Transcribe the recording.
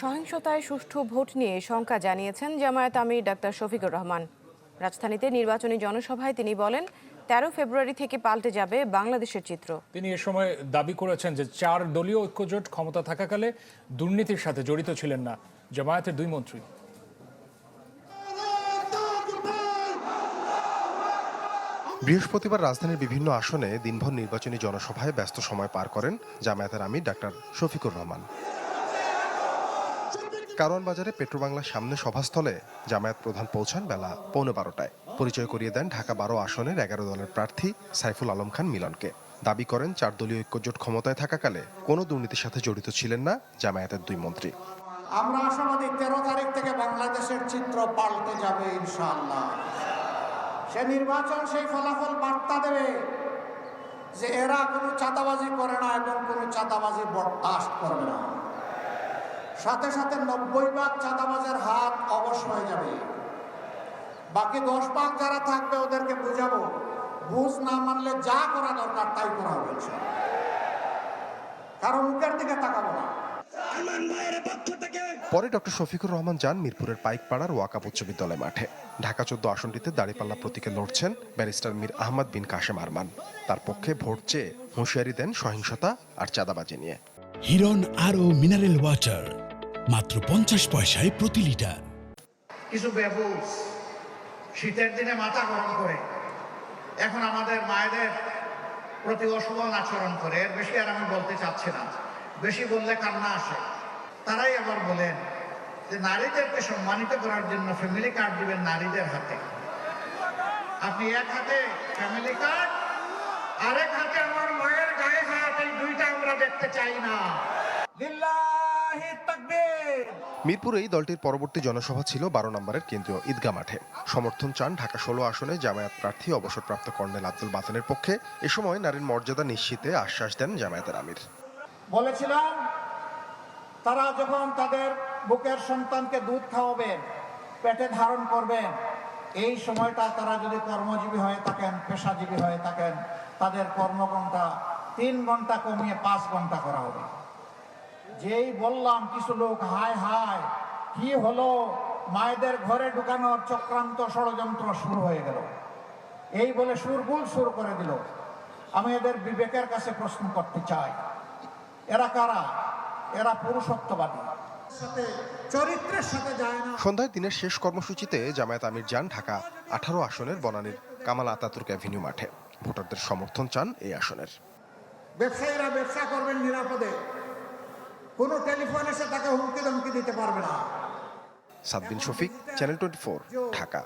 সহিংসতায় সুষ্ঠু ভোট নিয়ে শঙ্কা জানিয়েছেন জামায়াত আমির ডাক্তার শফিকুর রহমান। রাজধানীতে নির্বাচনী জনসভায় তিনি বলেন, 13 ফেব্রুয়ারি থেকে পাল্টে যাবে বাংলাদেশের চিত্র। তিনি এ সময় দাবি করেছেন যে 4 দলীয় ঐক্যজোট ক্ষমতা থাকাকালে দুর্নীতির সাথে জড়িত ছিলেন না জামায়াতের 2 মন্ত্রী। বৃহস্পতিবার রাজধানীর বিভিন্ন আসনে দিনভর নির্বাচনী জনসভায় ব্যস্ত সময় পার করেন জামায়াতের আমির ডাক্তার শফিকুর রহমান। কারওয়ান বাজারে পেট্রোবাংলার সামনে সভাস্থলে জামায়াত প্রধান পৌঁছান বেলা 11:15টায়। পরিচয় করিয়ে দেন ঢাকা 12 আসনের 11 দলের প্রার্থী সাইফুল আলম খান মিলনকে। দাবি করেন 4 দলীয় ঐক্যজোট ক্ষমতায় থাকাকালে কোনো দুর্নীতির সাথে জড়িত ছিলেন না জামায়াতের 2 মন্ত্রী। আমরা আশাবাদী 13 তারিখ থেকে বাংলাদেশের চিত্র পাল্টে যাবে ইনশাআল্লাহ। সে নির্বাচন সেই ফলাফল বার্তা দেবে যে এরা কোনো চাঁদাবাজি করে না এবং কোনো চাঁদাবাজি বরদাস্ত করবে না। সাথে সাথে 90% চাঁদাবাজের হাত অবশ হয়ে যাবে। বাকি 10% যারা থাকবে ওদেরকে বুঝাবো, বুঝ না মানলে যা করা দরকার তাই করা হবে ইনশাআল্লাহ। কারো মুখের দিকে তাকাবো না। পরে ডক্টর শফিকুর রহমান যান মিরপুরের পাইকপাড়ার ওয়াকাব উচ্চ বিদ্যালয় মাঠে। ঢাকা 14 আসনটিতে দাঁড়িপাল্লা প্রতীকে লড়ছেন ব্যারিস্টার মীর আহমদ বিন কাশেম আরমান। তার পক্ষে ভোট চেয়ে হুঁশিয়ারি দেন সহিংসতা আর চাঁদাবাজি নিয়ে। হিরন আরও মিনারেল ওয়াটার মাত্র 50 পয়সায় প্রতি লিটার। কিছু বেবুস শীতের দিনে মাথা গরম করে এখন আমাদের মায়েদের প্রতি অশোভন আচরণ করে। এর বেশি আর আমি বলতে চাচ্ছি না, বেশি বললে কান্না আসে। তারাই আবার বলেন যে নারীদেরকে সম্মানিত করার জন্য ফ্যামিলি কার্ড দিবেন নারীদের হাতে। আপনি এক হাতে ফ্যামিলি কার্ড, আরেক হাতে আমার মায়ের গায়ে হাত, এই দুইটা আমরা দেখতে চাই না। লিল্লাহি তাকবীর। মিরপুরেই দলটির পরবর্তী জনসভা ছিল 12 নম্বরের কেন্দ্রীয় ঈদগাহ মাঠে। সমর্থন চান ঢাকা 16 আসনে জামায়াত প্রার্থী অবসরপ্রাপ্ত কর্নেল আব্দুল বাতেনের পক্ষে। এ সময় নারীর মর্যাদা নিশ্চিতে আশ্বাস দেন জামায়াতের আমির। বলেছিলাম তারা যখন তাদের বুকের সন্তানকে দুধ খাওয়াবেন, পেটে ধারণ করবেন, এই সময়টা তারা যদি কর্মজীবী হয়ে থাকেন, পেশাজীবী হয়ে থাকেন, তাদের কর্মঘণ্টা 3 ঘন্টা কমিয়ে 5 ঘন্টা করা হবে। যেই বললাম কিছু লোক হায় হায় কি হলো, মায়েদের ঘরে ঢুকানোর চক্রান্ত ষড়যন্ত্র শুরু হয়ে গেল, এই বলে সুরগুল সুর করে দিল। আমি এদের বিবেকের কাছে প্রশ্ন করতে চাই, এরা কারা? এরা পুরুষত্ববাদী, চরিত্রের সাথে যায় না। সন্ধ্যায় দিনের শেষ কর্মসূচিতে জামায়াত আমির যান ঢাকা 18 আসনের বনানীর কামাল আতাতুর্ক অ্যাভিনিউ মাঠে। ভোটারদের সমর্থন চান এই আসনের। ব্যবসায়ীরা ব্যবসা করবেন নিরাপদে, কোনো টেলিফোন এসে তাকে হুমকি ধমকি দিতে পারবে না। সাদবিন শফিক, চ্যানেল 24, ঢাকা।